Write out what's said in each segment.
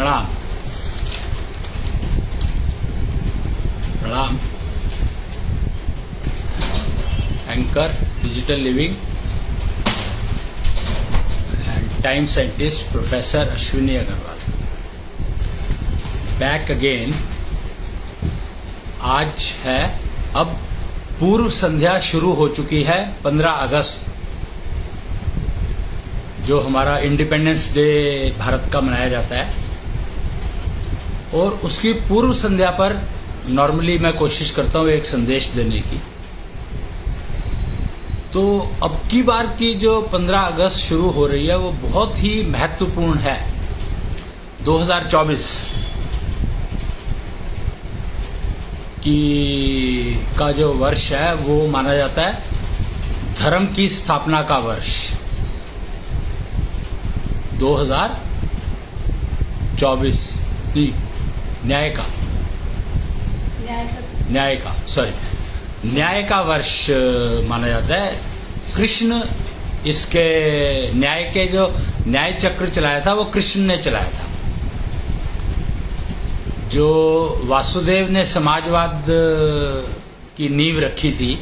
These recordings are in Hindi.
प्रणाम प्रणाम। Anchor digital living and time scientist professor Ashwini Agarwal back again. आज है, अब पूर्व संध्या शुरू हो चुकी है। 15 अगस्त जो हमारा इंडिपेंडेंस डे भारत का मनाया जाता है, और उसकी पूर्व संध्या पर नॉर्मली मैं कोशिश करता हूँ एक संदेश देने की। तो अब की बार की जो 15 अगस्त शुरू हो रही है वो बहुत ही महत्वपूर्ण है। 2024 का जो वर्ष है वो माना जाता है धर्म की स्थापना का वर्ष। 2024 न्याय का वर्ष माना जाता है। कृष्ण इसके न्याय के जो न्याय चक्र चलाया था वो कृष्ण ने चलाया था। जो वासुदेव ने समाजवाद की नींव रखी थी,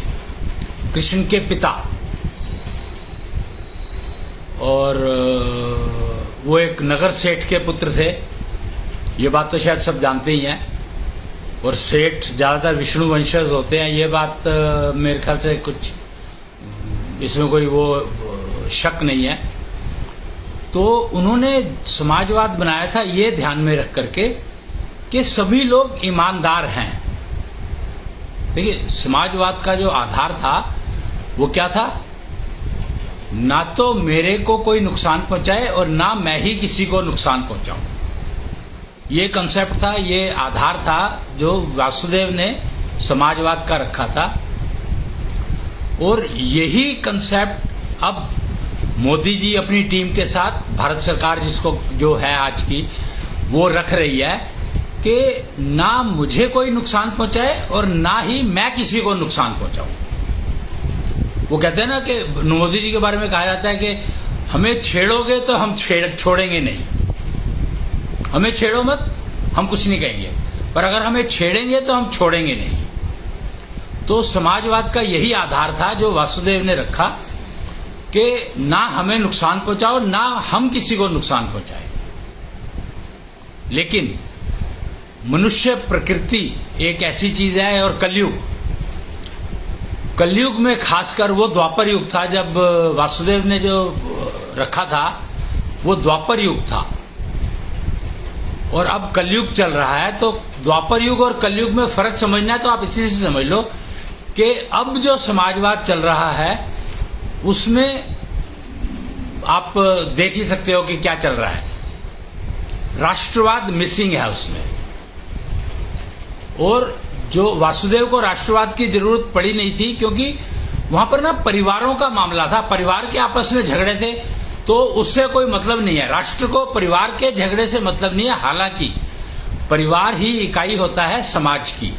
कृष्ण के पिता, और वो एक नगर सेठ के पुत्र थे। ये बात तो शायद सब जानते ही हैं। और सेठ ज़्यादातर विष्णु वंशज होते हैं, ये बात मेरे ख्याल से कुछ इसमें कोई वो शक नहीं है। तो उन्होंने समाजवाद बनाया था ये ध्यान में रख करके कि सभी लोग ईमानदार हैं। देखिए, समाजवाद का जो आधार था वो क्या था? ना तो मेरे को कोई नुकसान पहुंचाए और ना मैं ही किसी को नुकसान पहुंचाऊं। ये कंसेप्ट था, ये आधार था जो वासुदेव ने समाजवाद का रखा था। और यही कंसेप्ट अब मोदी जी अपनी टीम के साथ, भारत सरकार जिसको जो है आज की, वो रख रही है कि ना मुझे कोई नुकसान पहुंचाए और ना ही मैं किसी को नुकसान पहुंचाऊं। वो कहते हैं ना कि मोदी जी के बारे में कहा जाता है कि हमें छेड़ोगे तो हम छोड़ेंगे नहीं, हमें छेड़ो मत, हम कुछ नहीं कहेंगे, पर अगर हमें छेड़ेंगे तो हम छोड़ेंगे नहीं। तो समाजवाद का यही आधार था जो वासुदेव ने रखा कि ना हमें नुकसान पहुंचाओ ना हम किसी को नुकसान पहुंचाए। लेकिन मनुष्य प्रकृति एक ऐसी चीज है, और कलयुग में खासकर, वो द्वापर युग था जब वासुदेव ने जो रखा था वो द्वापर युग था, और अब कलयुग चल रहा है। तो द्वापर युग और कलयुग में फर्क समझना है तो आप इसी से समझ लो कि अब जो समाजवाद चल रहा है उसमें आप देख ही सकते हो कि क्या चल रहा है। राष्ट्रवाद मिसिंग है उसमें। और जो वासुदेव को राष्ट्रवाद की जरूरत पड़ी नहीं थी, क्योंकि वहां पर ना परिवारों का मामला था, परिवार के आपस में झगड़े थे, तो उससे कोई मतलब नहीं है। राष्ट्र को परिवार के झगड़े से मतलब नहीं है। हालांकि परिवार ही इकाई होता है समाज की।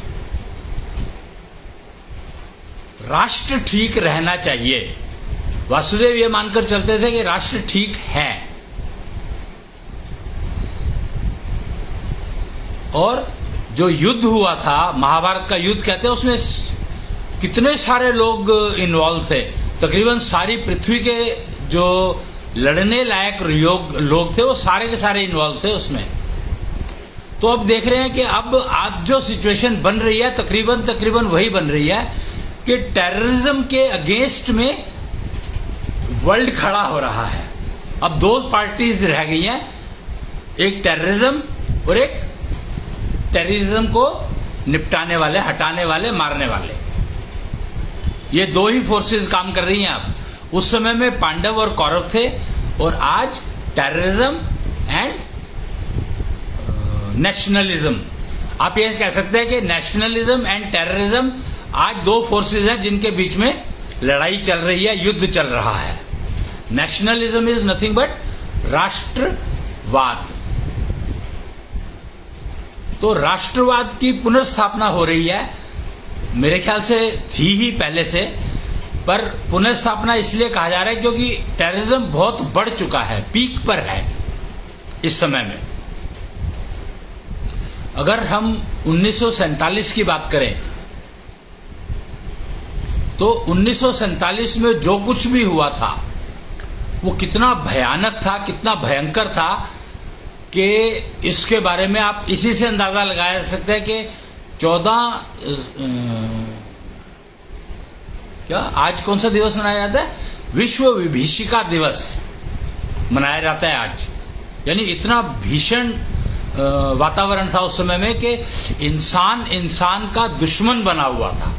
राष्ट्र ठीक रहना चाहिए। वासुदेव ये मानकर चलते थे कि राष्ट्र ठीक है। और जो युद्ध हुआ था, महाभारत का युद्ध कहते हैं, उसमें कितने सारे लोग इन्वॉल्व थे। तकरीबन सारी पृथ्वी के जो लड़ने लायक लोग थे वो सारे के सारे इन्वॉल्व थे उसमें। तो अब देख रहे हैं कि अब आज जो सिचुएशन बन रही है तकरीबन वही बन रही है कि टेररिज्म के अगेंस्ट में वर्ल्ड खड़ा हो रहा है। अब दो पार्टीज रह गई हैं, एक टेररिज्म और एक टेररिज्म को निपटाने वाले, हटाने वाले, मारने वाले। ये दो ही फोर्सेस काम कर रही हैं अब। उस समय में पांडव और कौरव थे, और आज टेररिज्म एंड नेशनलिज्म। आप ये कह सकते हैं कि नेशनलिज्म एंड टेररिज्म आज दो फोर्सेस हैं जिनके बीच में लड़ाई चल रही है, युद्ध चल रहा है। नेशनलिज्म इज नथिंग बट राष्ट्रवाद। तो राष्ट्रवाद की पुनर्स्थापना हो रही है, मेरे ख्याल से थी ही पहले से, पर पुनर्स्थापना इसलिए कहा जा रहा है क्योंकि टेररिज्म बहुत बढ़ चुका है, पीक पर है इस समय में। अगर हम 1947 की बात करें तो 1947 में जो कुछ भी हुआ था वो कितना भयानक था, कितना भयंकर था कि इसके बारे में आप इसी से अंदाजा लगाया जा सकता है कि 14 क्या आज कौन सा दिवस मनाया जाता है? विश्व विभीषिका दिवस मनाया जाता है आज। यानी इतना भीषण वातावरण था उस समय में कि इंसान का दुश्मन बना हुआ था।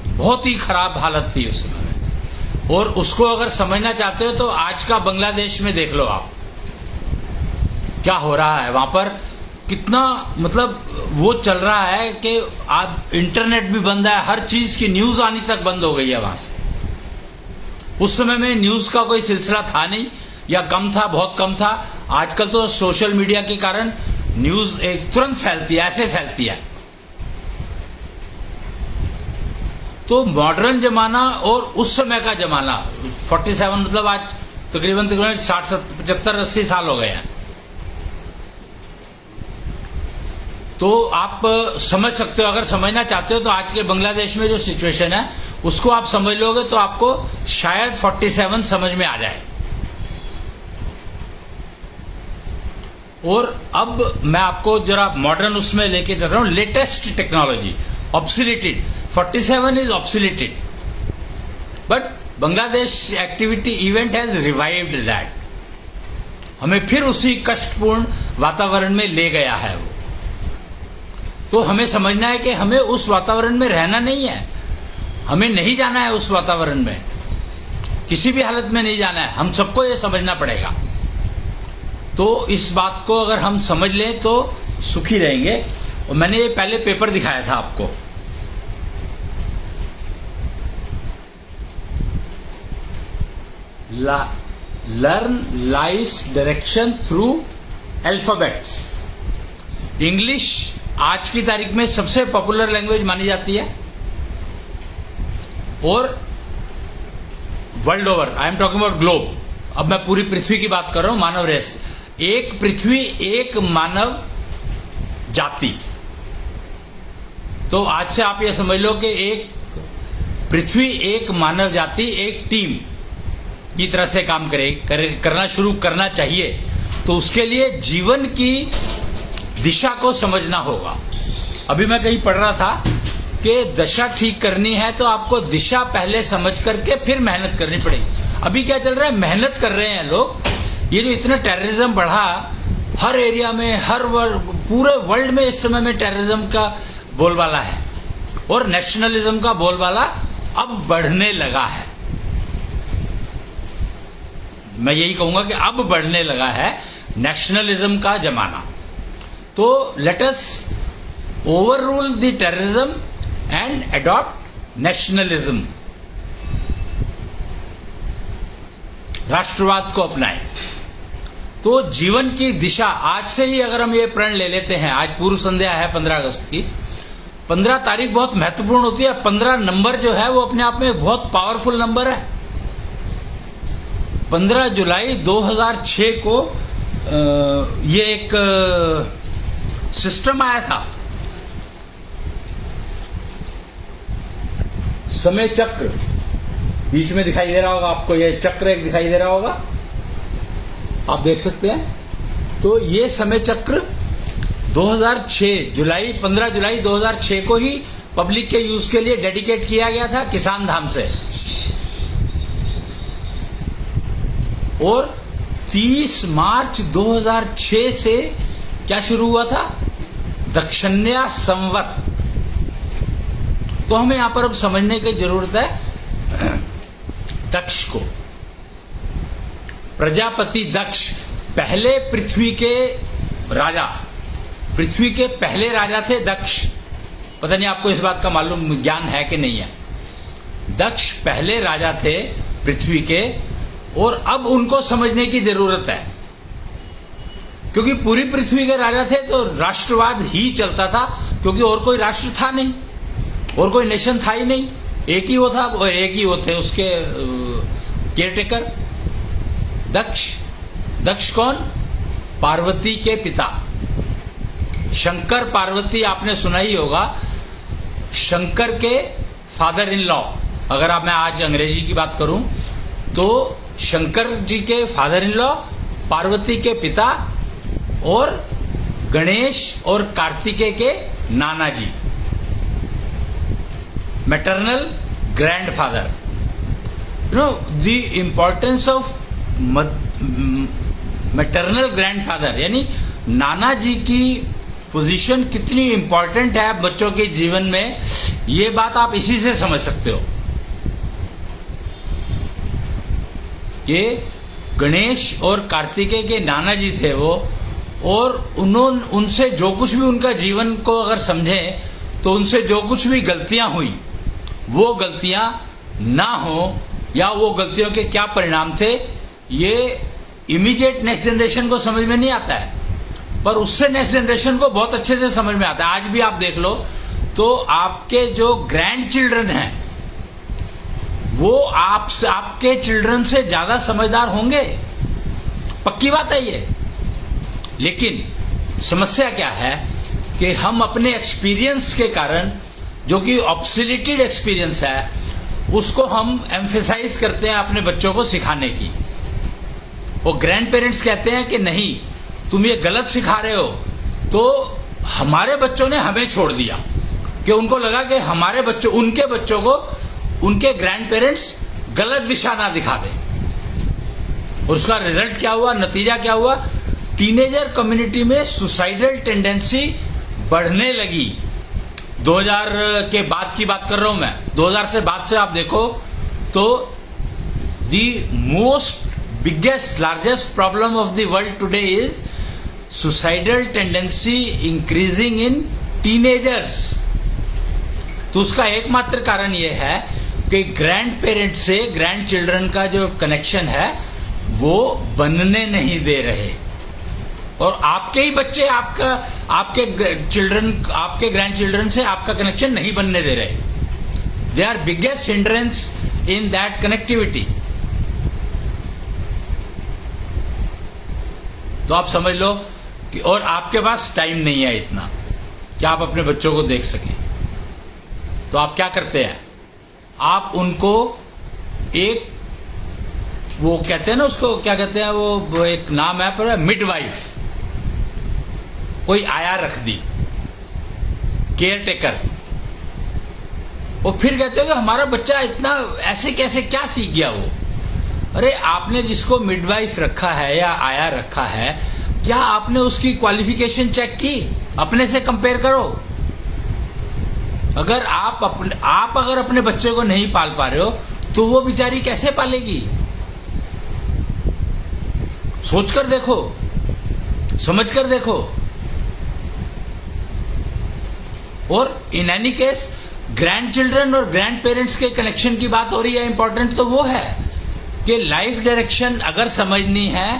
बहुत ही खराब हालत थी उस समय में। और उसको अगर समझना चाहते हो तो आज का बांग्लादेश में देख लो आप क्या हो रहा है वहां पर। कितना मतलब वो चल रहा है कि आज इंटरनेट भी बंद है, हर चीज की न्यूज आनी तक बंद हो गई है वहां से। उस समय में न्यूज का कोई सिलसिला था नहीं, या कम था, बहुत कम था। आजकल तो सोशल मीडिया के कारण न्यूज एक तुरंत फैलती है, ऐसे फैलती है। तो मॉडर्न जमाना और उस समय का जमाना 47 मतलब आज तकरीबन 60, 75, 80 साल हो गए हैं। तो आप समझ सकते हो, अगर समझना चाहते हो तो आज के बांग्लादेश में जो सिचुएशन है उसको आप समझ लोगे तो आपको शायद 47 समझ में आ जाए। और अब मैं आपको जरा मॉडर्न उसमें लेके चल रहा हूं, latest technology obsoleted. 47 is obsoleted but Bangladesh activity event has revived that. हमें फिर उसी कष्टपूर्ण वातावरण में ले गया है वो। तो हमें समझना है कि हमें उस वातावरण में रहना नहीं है, हमें नहीं जाना है उस वातावरण में, किसी भी हालत में नहीं जाना है। हम सबको ये समझना पड़ेगा। तो इस बात को अगर हम समझ लें तो सुखी रहेंगे। और मैंने ये पहले पेपर दिखाया था आपको, learn life's direction through alphabets. English आज की तारीख में सबसे पॉपुलर लैंग्वेज मानी जाती है और world over, I am talking about globe. अब मैं पूरी पृथ्वी की बात कर रहा हूं, मानव रेस। एक पृथ्वी, एक मानव जाति। तो आज से आप ये समझ लो कि एक पृथ्वी, एक मानव जाति, एक टीम की तरह से काम करना शुरू करना चाहिए। तो उसके लिए जीवन की दिशा को समझना होगा। अभी मैं कहीं पढ़ रहा था कि दशा ठीक करनी है तो आपको दिशा पहले समझ करके फिर मेहनत करनी पड़ेगी। अभी क्या चल रहा है, मेहनत कर रहे हैं लोग। ये जो इतना टेररिज्म बढ़ा हर एरिया में, हर पूरे वर्ल्ड में इस समय में टेररिज्म का बोलबाला है और नेशनलिज्म का बोलबाला अब बढ़ने लगा है। मैं यही कहूंगा कि अब बढ़ने लगा है नेशनलिज्म का जमाना। तो let us overrule the terrorism and adopt nationalism. राष्ट्रवाद को अपनाएं। तो जीवन की दिशा आज से ही अगर हम ये प्रण ले लेते हैं, आज पूर्व संध्या है 15 अगस्त की। 15 तारीख बहुत महत्वपूर्ण होती है। 15 नंबर जो है वो अपने आप में एक बहुत पावरफुल नंबर है। 15 जुलाई 2006 को ये एक सिस्टम आया था, समय चक्र। बीच में दिखाई दे रहा होगा आपको, ये चक्र एक दिखाई दे रहा होगा, आप देख सकते हैं। तो ये समय चक्र 2006 15 जुलाई 2006 को ही पब्लिक के यूज के लिए डेडिकेट किया गया था किसान धाम से। और 30 मार्च 2006 से क्या शुरू हुआ था, दक्षिण्या संवत। तो हमें यहां पर अब समझने की जरूरत है दक्ष को। प्रजापति दक्ष पहले पृथ्वी के राजा, पृथ्वी के पहले राजा थे दक्ष। पता नहीं आपको इस बात का मालूम ज्ञान है कि नहीं है। दक्ष पहले राजा थे पृथ्वी के, और अब उनको समझने की जरूरत है, क्योंकि पूरी पृथ्वी के राजा थे तो राष्ट्रवाद ही चलता था, क्योंकि और कोई राष्ट्र था नहीं, और कोई नेशन था ही नहीं। एक ही वो था और एक ही वो थे उसके केयरटेकर। दक्ष कौन? पार्वती के पिता। शंकर पार्वती आपने सुना ही होगा, शंकर के फादर इन लॉ। अगर आप मैं आज अंग्रेजी की बात करूं तो शंकर जी के फादर इन लॉ, पार्वती के पिता और गणेश और कार्तिकेय के नाना जी, maternal grandfather. You know the importance of maternal grandfather, यानी नाना जी की पोजीशन कितनी इंपॉर्टेंट है बच्चों के जीवन में, ये बात आप इसी से समझ सकते हो कि गणेश और कार्तिकेय के नाना जी थे वो, और उनसे जो कुछ भी उनका जीवन को अगर समझें तो उनसे जो कुछ भी गलतियां हुई वो गलतियां ना हो, या वो गलतियों के क्या परिणाम थे, ये इमीडिएट नेक्स्ट जनरेशन को समझ में नहीं आता है, पर उससे नेक्स्ट जनरेशन को बहुत अच्छे से समझ में आता है। आज भी आप देख लो तो आपके जो ग्रैंड चिल्ड्रन हैं वो आपके चिल्ड्रन से ज्यादा समझदार होंगे, पक्की बात है ये। लेकिन समस्या क्या है कि हम अपने एक्सपीरियंस के कारण, जो कि ऑब्सोल्यूटेड एक्सपीरियंस है, उसको हम एम्फेसाइज करते हैं अपने बच्चों को सिखाने की। वो ग्रैंड पेरेंट्स कहते हैं कि नहीं तुम ये गलत सिखा रहे हो, तो हमारे बच्चों ने हमें छोड़ दिया कि उनको लगा कि हमारे बच्चों, उनके बच्चों को उनके ग्रैंड पेरेंट्स गलत दिशा ना दिखा दें। और उसका रिजल्ट क्या हुआ, नतीजा क्या हुआ, टीनेजर कम्युनिटी में सुसाइडल टेंडेंसी बढ़ने लगी। 2000 के बाद की बात कर रहा हूं मैं, 2000 से बाद से आप देखो तो the most biggest largest problem of the world today is suicidal tendency increasing in teenagers। तो उसका एकमात्र कारण यह है कि ग्रैंड पेरेंट से ग्रैंड चिल्ड्रन का जो कनेक्शन है वो बनने नहीं दे रहे, और आपके ही बच्चे आपके ग्रैंड चिल्ड्रन से आपका कनेक्शन नहीं बनने दे रहे। They are biggest hindrance in that connectivity. तो आप समझ लो कि, और आपके पास टाइम नहीं है इतना कि आप अपने बच्चों को देख सकें, तो आप क्या करते हैं, आप उनको एक, वो कहते हैं ना उसको क्या कहते हैं, वो एक नाम है पर मिडवाइफ, कोई आया रख दी, केयर टेकर। और फिर कहते हो कि हमारा बच्चा इतना ऐसे कैसे, क्या सीख गया वो। अरे आपने जिसको मिडवाइफ रखा है या आया रखा है, क्या आपने उसकी क्वालिफिकेशन चेक की, अपने से कंपेयर करो। अगर आप अगर अपने बच्चे को नहीं पाल पा रहे हो तो वो बेचारी कैसे पालेगी। सोचकर देखो, समझकर देखो। और in any case grand children और ग्रैंड पेरेंट्स के कनेक्शन की बात हो रही है, इंपॉर्टेंट तो वो है कि लाइफ डायरेक्शन अगर समझनी है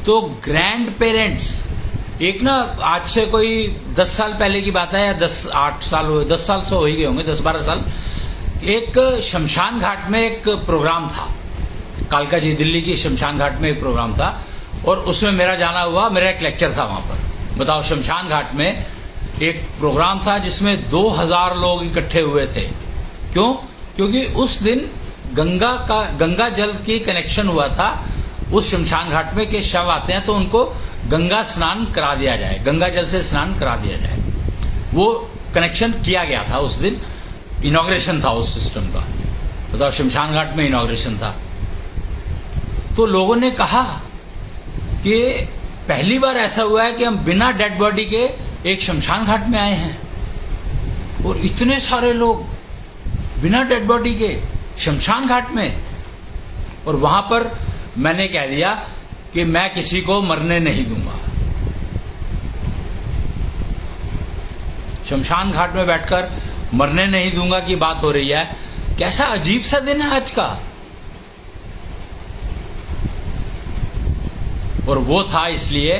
तो ग्रैंड पेरेंट्स, एक ना आज से कोई 10 साल पहले की बात है, या 10 साल से हो ही गए होंगे, 10-12 साल, एक शमशान घाट में एक प्रोग्राम था, कालका जी दिल्ली की शमशान घाट में एक प्रोग्राम था, और उसमें मेरा जाना हुआ, मेरा एक लेक्चर था वहां पर। बताओ, शमशान घाट में एक प्रोग्राम था जिसमें 2000 लोग इकट्ठे हुए थे। क्यों? क्योंकि उस दिन गंगा जल की कनेक्शन हुआ था उस शमशान घाट में, के शव आते हैं तो उनको गंगा स्नान करा दिया जाए, गंगा जल से स्नान करा दिया जाए। वो कनेक्शन किया गया था उस दिन, इनॉग्रेशन था उस सिस्टम का। बताओ, शमशान घाट में इनॉग्रेशन था। तो लोगों ने कहा कि पहली बार ऐसा हुआ है कि हम बिना डेड बॉडी के एक शमशान घाट में आए हैं, और इतने सारे लोग बिना डेड बॉडी के शमशान घाट में। और वहां पर मैंने कह दिया कि मैं किसी को मरने नहीं दूंगा। शमशान घाट में बैठकर मरने नहीं दूंगा की बात हो रही है। कैसा अजीब सा दिन है आज का। और वो था इसलिए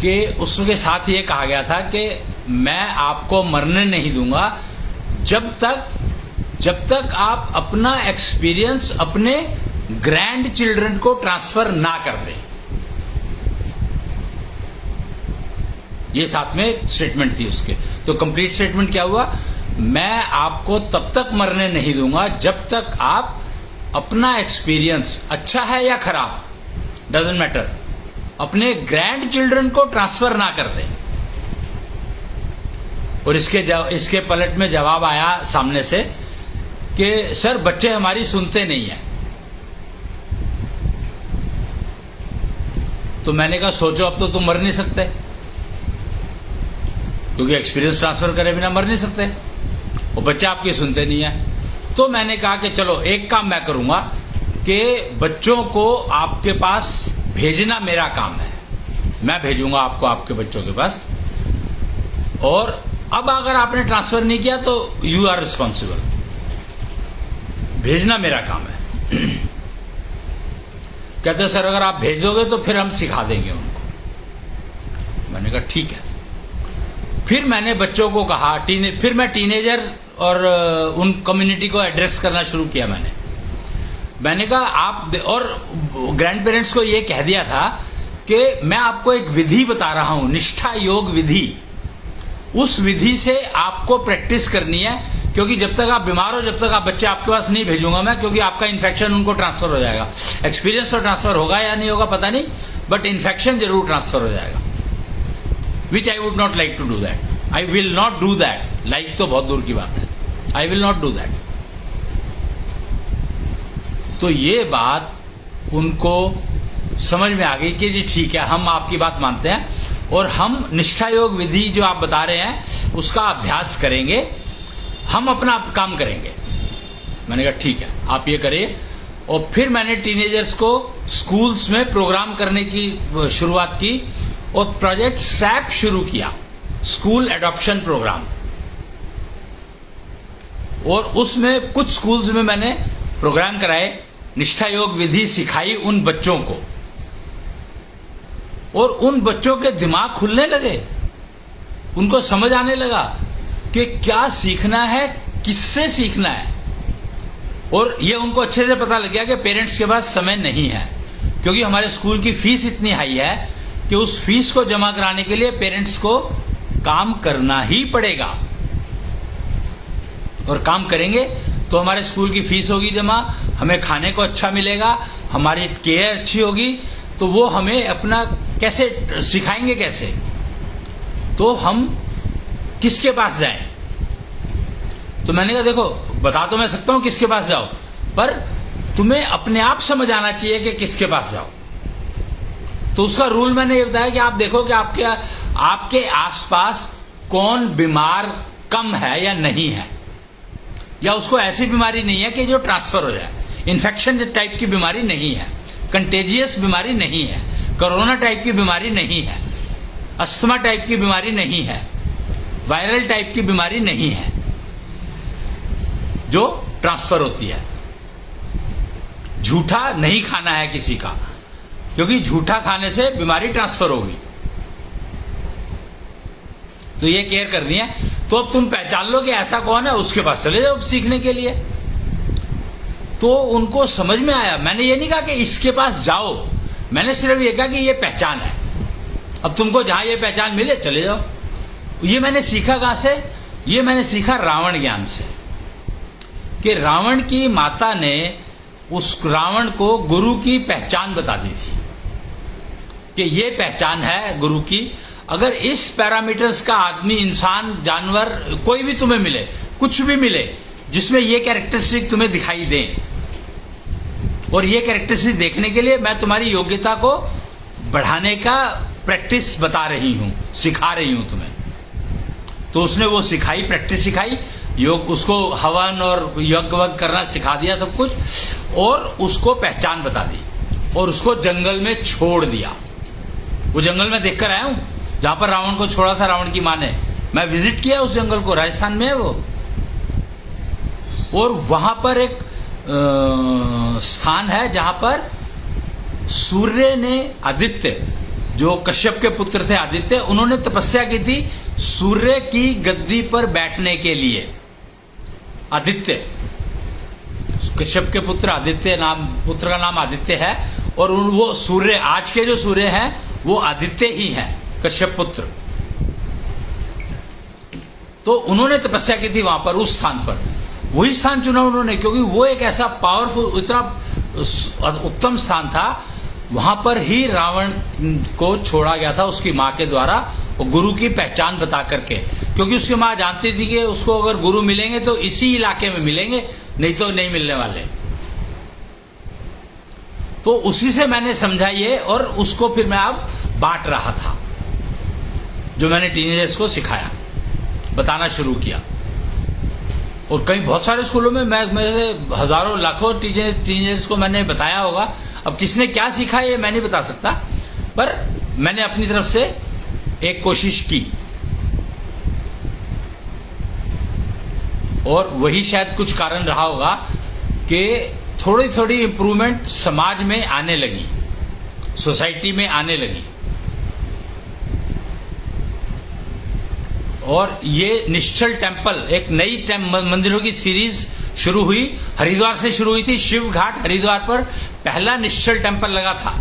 कि उसके साथ ये कहा गया था कि मैं आपको मरने नहीं दूंगा जब तक आप अपना एक्सपीरियंस अपने ग्रैंड चिल्ड्रन को ट्रांसफर ना कर दें। ये साथ में स्टेटमेंट थी उसके। तो कंप्लीट स्टेटमेंट क्या हुआ, मैं आपको तब तक मरने नहीं दूंगा जब तक आप अपना एक्सपीरियंस अच्छा है या खराब, डजंट मैटर, अपने ग्रैंड चिल्ड्रन को ट्रांसफर ना कर दें। और इसके पलट में जवाब आया सामने से कि सर बच्चे हमारी सुनते नहीं है। तो मैंने कहा सोचो, अब तो तुम मर नहीं सकते, क्योंकि एक्सपीरियंस ट्रांसफर करे बिना मर नहीं सकते, और बच्चे आपके सुनते नहीं है। तो मैंने कहा कि चलो एक काम मैं करूंगा कि बच्चों को आपके पास भेजना मेरा काम है, मैं भेजूंगा आपको आपके बच्चों के पास, और अब अगर आपने ट्रांसफर नहीं किया तो यू आर रिस्पॉन्सिबल, भेजना मेरा काम है। कहते सर अगर आप भेज दोगे तो फिर हम सिखा देंगे उनको। मैंने कहा ठीक है। फिर मैंने बच्चों को कहा, फिर मैं टीनेजर और उन कम्युनिटी को एड्रेस करना शुरू किया। मैंने कहा आप, और ग्रैंड पेरेंट्स को ये कह दिया था कि मैं आपको एक विधि बता रहा हूं, निष्ठा योग विधि, उस विधि से आपको प्रैक्टिस करनी है, क्योंकि जब तक आप बीमार हो जब तक आप बच्चे आपके पास नहीं भेजूंगा मैं, क्योंकि आपका इन्फेक्शन उनको ट्रांसफर हो जाएगा। एक्सपीरियंस तो ट्रांसफर होगा या नहीं होगा पता नहीं, बट इन्फेक्शन जरूर ट्रांसफर हो जाएगा, which I would not like to do that. I will not do that, like तो बहुत दूर की बात है, I will not do that. तो ये बात उनको समझ में आ गई कि जी ठीक है, हम आपकी बात मानते हैं और हम निष्ठा योग विधि जो आप बता रहे हैं उसका अभ्यास करेंगे, हम अपना काम करेंगे। मैंने कहा ठीक है आप ये करिए। और फिर मैंने टीनेजर्स को स्कूल्स में प्रोग्राम करने की शुरुआत की और प्रोजेक्ट सैप शुरू किया, स्कूल एडॉप्शन प्रोग्राम। और उसमें कुछ स्कूल्स में मैंने प्रोग्राम कराए, निष्ठा योग विधि सिखाई उन बच्चों को, और उन बच्चों के दिमाग खुलने लगे, उनको समझ आने लगा कि क्या सीखना है, किससे सीखना है। और ये उनको अच्छे से पता लग गया कि पेरेंट्स के पास समय नहीं है, क्योंकि हमारे स्कूल की फीस इतनी हाई है कि उस फीस को जमा कराने के लिए पेरेंट्स को काम करना ही पड़ेगा, और काम करेंगे तो हमारे स्कूल की फीस होगी जमा, हमें खाने को अच्छा मिलेगा, हमारी केयर अच्छी होगी, तो वो हमें अपना कैसे सिखाएंगे, कैसे, तो हम किसके पास जाएं। तो मैंने कहा देखो बता तो मैं सकता हूं किसके पास जाओ, पर तुम्हें अपने आप समझ आना चाहिए कि किसके पास जाओ। तो उसका रूल मैंने ये बताया कि आप देखो कि आपके आसपास कौन बीमार कम है या नहीं है, या उसको ऐसी बीमारी नहीं है कि जो ट्रांसफर हो जाए, इन्फेक्शन टाइप की बीमारी नहीं है, कंटेजियस बीमारी नहीं है, कोरोना टाइप की बीमारी नहीं है, अस्थमा टाइप की बीमारी नहीं है, वायरल टाइप की बीमारी नहीं है जो ट्रांसफर होती है। झूठा नहीं खाना है किसी का, क्योंकि झूठा खाने से बीमारी ट्रांसफर होगी, तो ये केयर करनी है। तो अब तुम पहचान लो कि ऐसा कौन है, उसके पास चले जाओ सीखने के लिए। तो उनको समझ में आया। मैंने ये नहीं कहा कि इसके पास जाओ, मैंने सिर्फ ये कहा कि ये पहचान है, अब तुमको जहां ये पहचान मिले चले जाओ। ये मैंने सीखा कहां से, ये मैंने सीखा रावण ज्ञान से, कि रावण की माता ने उस रावण को गुरु की पहचान बता दी थी कि ये पहचान है गुरु की, अगर इस पैरामीटर्स का आदमी, इंसान, जानवर, कोई भी तुम्हें मिले, कुछ भी मिले जिसमें ये कैरेक्टरिस्टिक तुम्हें दिखाई दे, और ये कैरेक्टरिस्टिक देखने के लिए मैं तुम्हारी योग्यता को बढ़ाने का प्रैक्टिस बता रही हूं, सिखा रही हूं तुम्हें। तो उसने वो सिखाई, प्रैक्टिस सिखाई, योग, उसको हवन और यज्ञ वग करना सिखा दिया सब कुछ, और उसको पहचान बता दी, और उसको जंगल में छोड़ दिया। वो जंगल में देखकर आया हूं जहां पर रावण को छोड़ा था रावण की मां ने, मैं विजिट किया उस जंगल को, राजस्थान में है वो। और वहां पर एक स्थान है जहां पर सूर्य ने, आदित्य, जो कश्यप के पुत्र थे आदित्य, उन्होंने तपस्या की थी सूर्य की गद्दी पर बैठने के लिए। आदित्य, कश्यप के पुत्र आदित्य, पुत्र का नाम आदित्य है, और वो सूर्य, आज के जो सूर्य हैं वो आदित्य ही हैं, कश्यप पुत्र। तो उन्होंने तपस्या की थी वहां पर, उस स्थान पर। वही स्थान चुना उन्होंने क्योंकि वो एक ऐसा पावरफुल, इतना उत्तम स्थान था। वहां पर ही रावण को छोड़ा गया था उसकी मां के द्वारा, और गुरु की पहचान बता करके, क्योंकि उसकी मां जानती थी कि उसको अगर गुरु मिलेंगे तो इसी इलाके में मिलेंगे, नहीं तो नहीं मिलने वाले। तो उसी से मैंने समझा ये, और उसको फिर मैं अब बांट रहा था, जो मैंने टीनेजर्स को सिखाया, बताना शुरू किया। और कई बहुत सारे स्कूलों में मैं मेरे से हजारों लाखों टीनेजर्स को मैंने बताया होगा। अब किसने क्या सीखा ये मैं नहीं बता सकता, पर मैंने अपनी तरफ से एक कोशिश की, और वही शायद कुछ कारण रहा होगा कि थोड़ी थोड़ी इंप्रूवमेंट समाज में आने लगी, सोसाइटी में आने लगी। और ये निश्चल टेम्पल, एक नई मंदिरों की सीरीज शुरू हुई, हरिद्वार से शुरू हुई थी। शिव घाट हरिद्वार पर पहला निश्चल टेम्पल लगा था,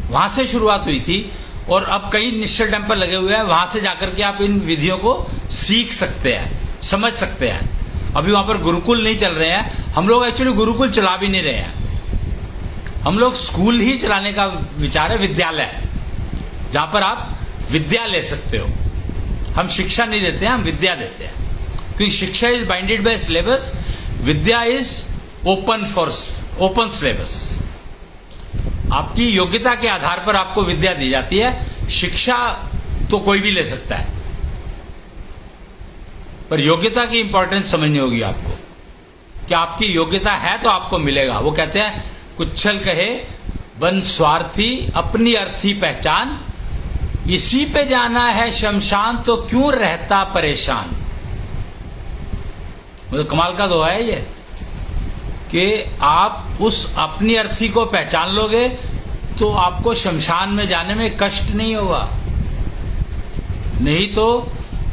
वहां से शुरुआत हुई थी। और अब कई निश्चल टेम्पल लगे हुए हैं, वहां से जाकर के आप इन विधियों को सीख सकते हैं, समझ सकते हैं। अभी वहां पर गुरुकुल नहीं चल रहे हैं, हम लोग एक्चुअली गुरुकुल चला भी नहीं रहे हैं, हम लोग स्कूल ही चलाने का विचार है, विद्यालय, जहां पर आप विद्या ले सकते हो। हम शिक्षा नहीं देते हैं, हम विद्या देते हैं, क्योंकि शिक्षा इज बाइंडेड बाय सिलेबस, विद्या इज ओपन सिलेबस। आपकी योग्यता के आधार पर आपको विद्या दी जाती है। शिक्षा तो कोई भी ले सकता है, पर योग्यता की इंपॉर्टेंस समझनी होगी आपको, कि आपकी योग्यता है तो आपको मिलेगा। वो कहते हैं, कुच्छल कहे बन स्वार्थी, अपनी अर्थी पहचान, इसी पे जाना है शमशान, तो क्यों रहता परेशान। मतलब कमाल का दोहा है ये, कि आप उस अपनी अर्थी को पहचान लोगे तो आपको शमशान में जाने में कष्ट नहीं होगा। नहीं तो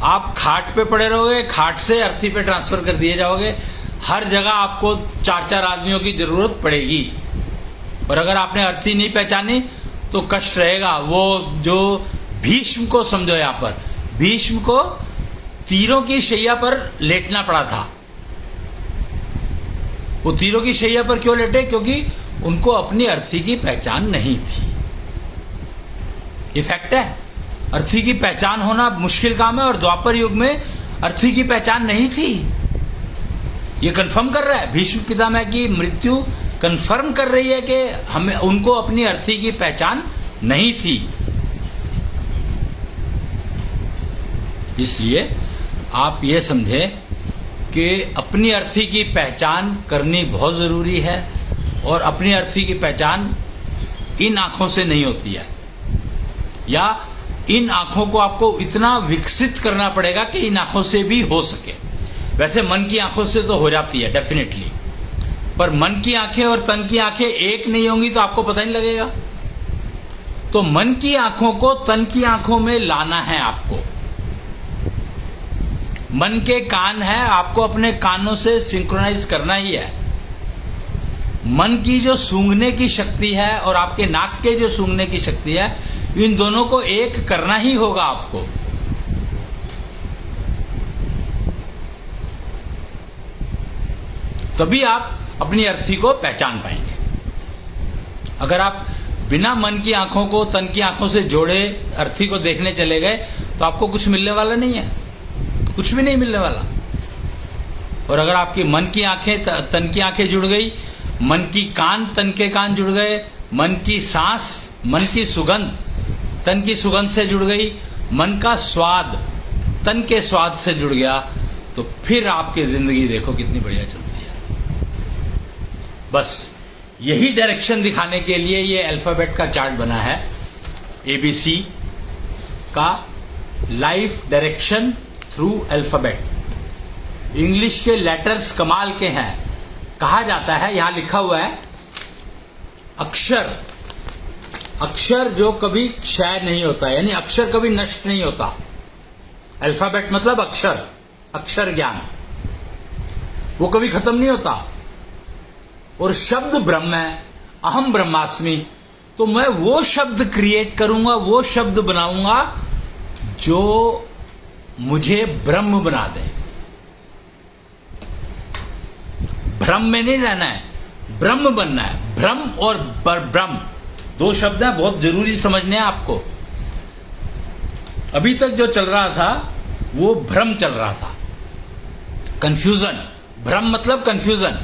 आप खाट पे पड़े रहोगे, खाट से अर्थी पे ट्रांसफर कर दिए जाओगे। हर जगह आपको 4-4 आदमियों की जरूरत पड़ेगी, और अगर आपने अर्थी नहीं पहचानी तो कष्ट रहेगा। वो जो भीष्म को समझो, यहां पर भीष्म को तीरों की शैया पर लेटना पड़ा था। वो तीरों की शैया पर क्यों लेटे? क्योंकि उनको अपनी अर्थी की पहचान नहीं थी। इफेक्ट है, अर्थी की पहचान होना मुश्किल काम है, और द्वापर युग में अर्थी की पहचान नहीं थी। ये कंफर्म कर रहा है, भीष्म पितामह की मृत्यु कंफर्म कर रही है कि हमें, उनको अपनी अर्थी की पहचान नहीं थी। इसलिए आप ये समझे कि अपनी अर्थी की पहचान करनी बहुत जरूरी है, और अपनी अर्थी की पहचान इन आंखों से नहीं होती है, या इन आंखों को आपको इतना विकसित करना पड़ेगा कि इन आंखों से भी हो सके। वैसे मन की आंखों से तो हो जाती है डेफिनेटली, पर मन की आंखें और तन की आंखें एक नहीं होंगी तो आपको पता नहीं लगेगा। तो मन की आंखों को तन की आंखों में लाना है आपको। मन के कान है, आपको अपने कानों से सिंक्रोनाइज करना ही है। मन की जो सूंघने की शक्ति है और आपके नाक के जो सूंघने की शक्ति है, इन दोनों को एक करना ही होगा आपको। तभी आप अपनी अर्थी को पहचान पाएंगे। अगर आप बिना मन की आंखों को तन की आंखों से जोड़े अर्थी को देखने चले गए तो आपको कुछ मिलने वाला नहीं है, कुछ भी नहीं मिलने वाला। और अगर आपकी मन की आंखें तन की आंखें जुड़ गई, मन की कान तन के कान जुड़ गए, मन की सांस, मन की सुगंध तन की सुगंध से जुड़ गई, मन का स्वाद तन के स्वाद से जुड़ गया, तो फिर आपकी जिंदगी देखो कितनी बढ़िया चलती है। बस यही डायरेक्शन दिखाने के लिए ये अल्फाबेट का चार्ट बना है, ABC का, life direction through alphabet. English के लेटर्स कमाल के हैं। कहा जाता है, यहां लिखा हुआ है, अक्षर, अक्षर जो कभी क्षय नहीं होता, यानी अक्षर कभी नष्ट नहीं होता। अल्फाबेट मतलब अक्षर, अक्षर ज्ञान, वो कभी खत्म नहीं होता। और शब्द ब्रह्म है, अहम ब्रह्मास्मि, तो मैं वो शब्द क्रिएट करूंगा, वो शब्द बनाऊंगा जो मुझे ब्रह्म बना दें। भ्रम में नहीं रहना है, ब्रह्म बनना है। भ्रम और ब्रह्म दो शब्द हैं, बहुत जरूरी समझने हैं आपको। अभी तक जो चल रहा था वो भ्रम चल रहा था, कंफ्यूजन। भ्रम मतलब कंफ्यूजन।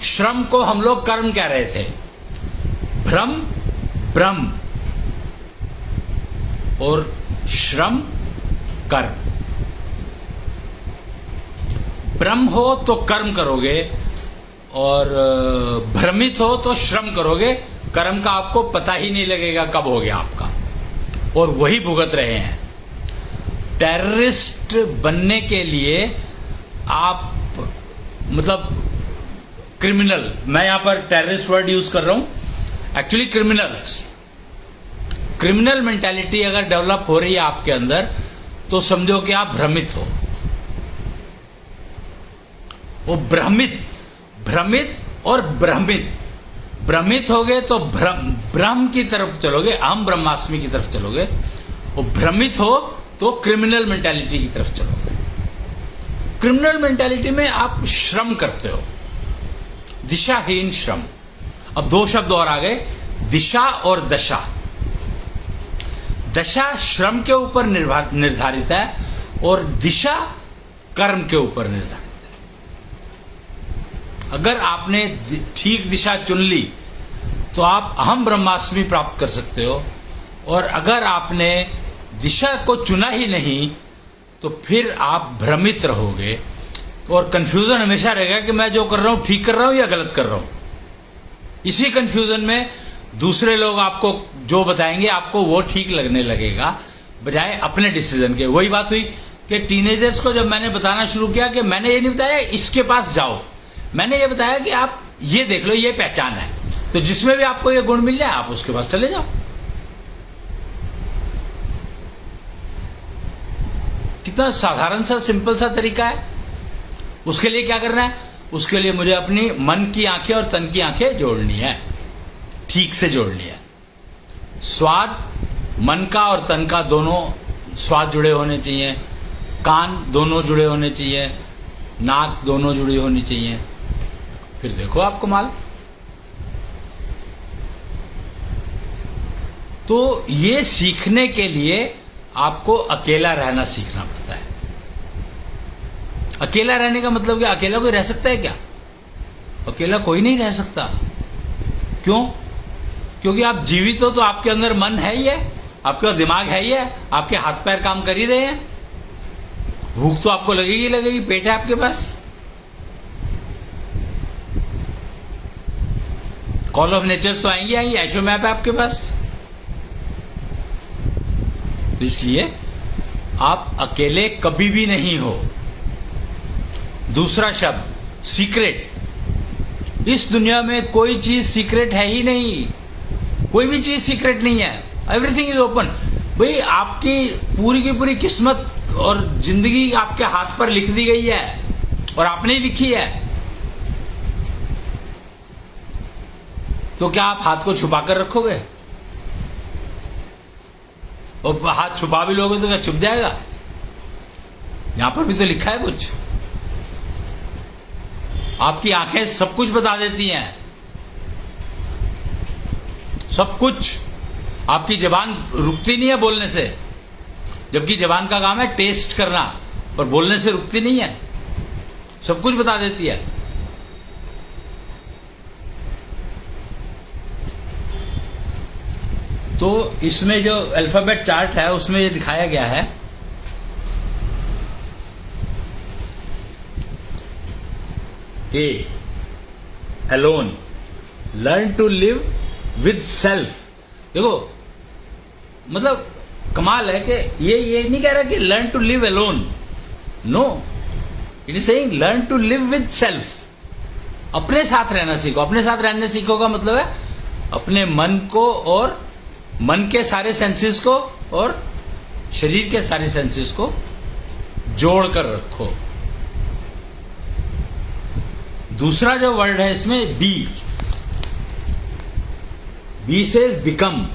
श्रम को हम लोग कर्म कह रहे थे, भ्रम ब्रह्म और श्रम कर्म। ब्रह्म हो तो कर्म करोगे और भ्रमित हो तो श्रम करोगे। कर्म का आपको पता ही नहीं लगेगा कब हो गया आपका, और वही भुगत रहे हैं। टेररिस्ट बनने के लिए आप मतलब क्रिमिनल, मैं यहां पर टेररिस्ट वर्ड यूज कर रहा हूं, एक्चुअली क्रिमिनल्स। क्रिमिनल मेंटालिटी अगर डेवलप हो रही है आपके अंदर तो समझो कि आप भ्रमित हो। वो भ्रमित और भ्रमित होगे तो ब्रह्म की तरफ चलोगे, अहम ब्रह्मास्मि की तरफ चलोगे। और भ्रमित हो तो क्रिमिनल मेंटालिटी की तरफ चलोगे। क्रिमिनल मेंटालिटी में आप श्रम करते हो, दिशाहीन श्रम। अब दो शब्द और आ गए, दिशा और दशा। दशा श्रम के ऊपर निर्धारित है और दिशा कर्म के ऊपर निर्धारित है। अगर आपने ठीक दिशा चुन ली तो आप अहम ब्रह्मास्मि प्राप्त कर सकते हो, और अगर आपने दिशा को चुना ही नहीं तो फिर आप भ्रमित रहोगे और कंफ्यूजन हमेशा रहेगा कि मैं जो कर रहा हूं ठीक कर रहा हूं या गलत कर रहा हूं। इसी कंफ्यूजन में दूसरे लोग आपको जो बताएंगे आपको वो ठीक लगने लगेगा बजाय अपने डिसीजन के। वही बात हुई कि टीनेजर्स को जब मैंने बताना शुरू किया कि मैंने ये नहीं बताया इसके पास जाओ, मैंने ये बताया कि आप ये देख लो, ये पहचान है, तो जिसमें भी आपको ये गुण मिल जाए आप उसके पास चले जाओ। कितना साधारण सा सिंपल सा तरीका है। उसके लिए क्या करना है? उसके लिए मुझे अपनी मन की आंखें और तन की आंखें जोड़नी है, ठीक से जोड़नी है। स्वाद, मन का और तन का दोनों स्वाद जुड़े होने चाहिए, कान दोनों जुड़े होने चाहिए, नाक दोनों जुड़ी होनी चाहिए। फिर देखो आप कमाल। तो ये सीखने के लिए आपको अकेला रहना सीखना पड़ता है। अकेला रहने का मतलब क्या? अकेला कोई रह सकता है क्या? अकेला कोई नहीं रह सकता। क्यों? क्योंकि आप जीवित हो तो आपके अंदर मन है ही है, आपके पास दिमाग है ही है, आपके हाथ पैर काम कर ही रहे हैं, भूख तो आपको लगेगी लगेगी, पेट है आपके पास, कॉल ऑफ नेचर्स तो आएंगी आएंगी, ऐशो मैप है आपके पास। तो इसलिए आप अकेले कभी भी नहीं हो। दूसरा शब्द सीक्रेट। इस दुनिया में कोई चीज सीक्रेट है ही नहीं, कोई भी चीज सीक्रेट नहीं है। Everything is open. भाई आपकी पूरी की पूरी किस्मत और जिंदगी आपके हाथ पर लिख दी गई है और आपने ही लिखी है। तो क्या आप हाथ को छुपा कर रखोगे? और हाथ छुपा भी लोगे तो क्या छुप जाएगा? यहां पर भी तो लिखा है कुछ। आपकी आंखें सब कुछ बता देती हैं, सब कुछ। आपकी जबान रुकती नहीं है बोलने से, जबकि जबान का काम है टेस्ट करना, पर बोलने से रुकती नहीं है, सब कुछ बता देती है। तो इसमें जो अल्फाबेट चार्ट है उसमें ये दिखाया गया है। A, alone, learn to live with self. देखो मतलब कमाल है कि ये नहीं कह रहा कि learn to live alone, no, it is saying learn to live with self. अपने साथ रहना सीखो। अपने साथ रहने सीखो का मतलब है अपने मन को और मन के सारे सेंसेस को और शरीर के सारे सेंसेस को जोड़ कर रखो। दूसरा जो वर्ड है इसमें बी से बिकम,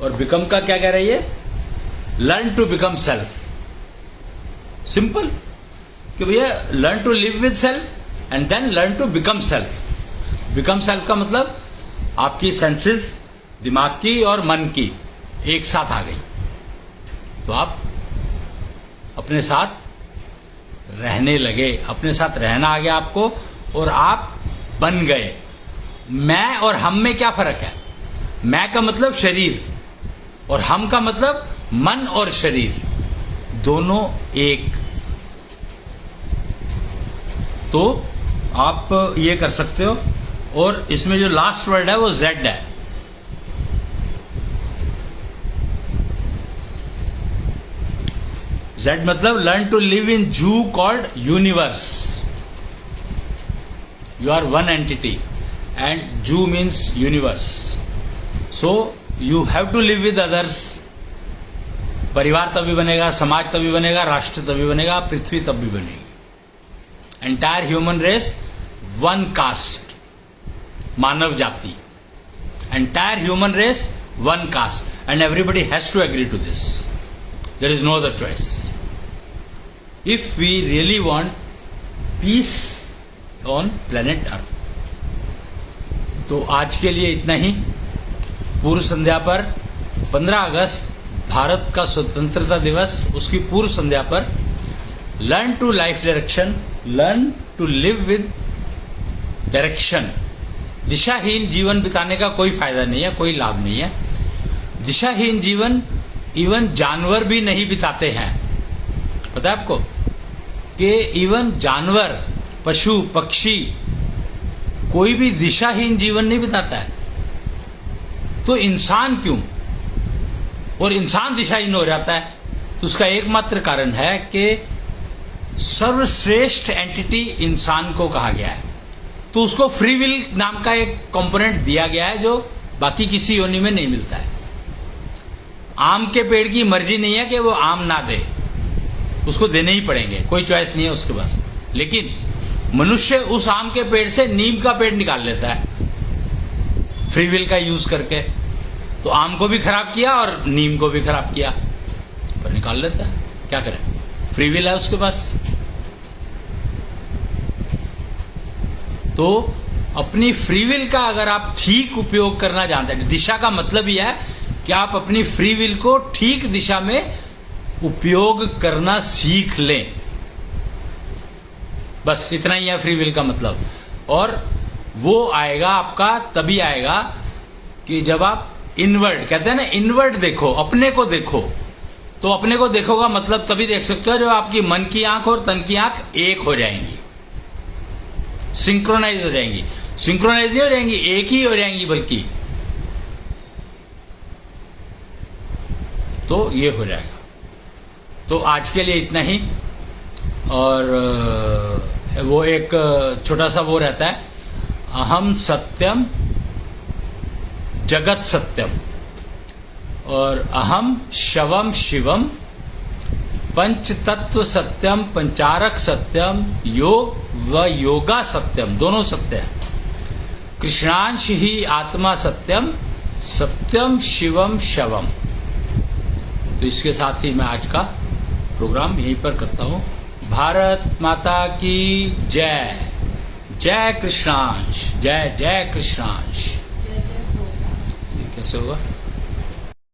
और बिकम का क्या कह रही है? Learn to become self. Simple कि भैया learn to live with self and then learn to become self. Become self का मतलब आपकी सेंसेस, दिमाग की और मन की एक साथ आ गई, तो आप अपने साथ रहने लगे, अपने साथ रहना आ गया आपको और आप बन गए। मैं और हम में क्या फर्क है? मैं का मतलब शरीर और हम का मतलब मन और शरीर, दोनों एक। तो आप ये कर सकते हो। और इसमें जो लास्ट वर्ड है वो जेड है। जेड मतलब लर्न टू लिव इन जू called universe. You are one entity and जू means universe. So you have to live with others. परिवार तभी बनेगा, समाज तभी बनेगा, राष्ट्र तभी बनेगा, पृथ्वी तभी बनेगी। Entire human race one caste, मानव जाति। Entire human race one caste and everybody has to agree to this. There is no other choice. If we really want peace on planet earth. तो आज के लिए इतना ही। पूर्व संध्या पर 15 अगस्त भारत का स्वतंत्रता दिवस, उसकी पूर्व संध्या पर learn to life direction, learn to live with direction. दिशाहीन जीवन बिताने का कोई फायदा नहीं है, कोई लाभ नहीं है। दिशाहीन जीवन इवन जानवर भी नहीं बिताते हैं। पता है आपको कि इवन जानवर, पशु, पक्षी, कोई भी दिशाहीन जीवन नहीं बिताता है। तो इंसान क्यों? और इंसान दिशाहीन हो जाता है, तो उसका एकमात्र कारण है कि सर्वश्रेष्ठ एंटिटी इंसान को कहा गया है। तो उसको फ्री विल नाम का एक कंपोनेंट दिया गया है जो बाकी किसी योनि में नहीं मिलता है। आम के पेड़ की मर्जी नहीं है कि वो आम ना दे, उसको देने ही पड़ेंगे, कोई चॉइस नहीं है उसके पास। लेकिन मनुष्य उस आम के पेड़ से नीम का पेड़ निकाल लेता है फ्री विल का यूज करके। तो आम को भी खराब किया और नीम को भी खराब किया, पर निकाल लेता है। क्या करें, फ्री विल है उसके पास। तो अपनी फ्री विल का अगर आप ठीक उपयोग करना जानते हैं, दिशा का मतलब यह है कि आप अपनी फ्री विल को ठीक दिशा में उपयोग करना सीख लें। बस इतना ही है फ्री विल का मतलब। और वो आएगा आपका तभी आएगा कि जब आप इनवर्ड, कहते हैं ना इनवर्ड देखो, अपने को देखो। तो अपने को देखोगा मतलब तभी देख सकते हो जब आपकी मन की आंख और तन की आंख एक हो जाएंगी, सिंक्रोनाइज हो जाएंगी। सिंक्रोनाइज नहीं हो जाएंगी, एक ही हो जाएंगी बल्कि। तो ये हो जाएगा। तो आज के लिए इतना ही। और वो एक छोटा सा वो रहता है, अहम सत्यम जगत सत्यम, और अहम शवम शिवम, पंच तत्व सत्यम, पंचारक सत्यम, योग व योगा सत्यम, दोनों सत्य है। कृष्णांश ही आत्मा सत्यम, सत्यम शिवम शवम। तो इसके साथ ही मैं आज का प्रोग्राम यहीं पर करता हूँ। भारत माता की जय। जय कृष्णांश, जय जय कृष्णांश। ये कैसे होगा?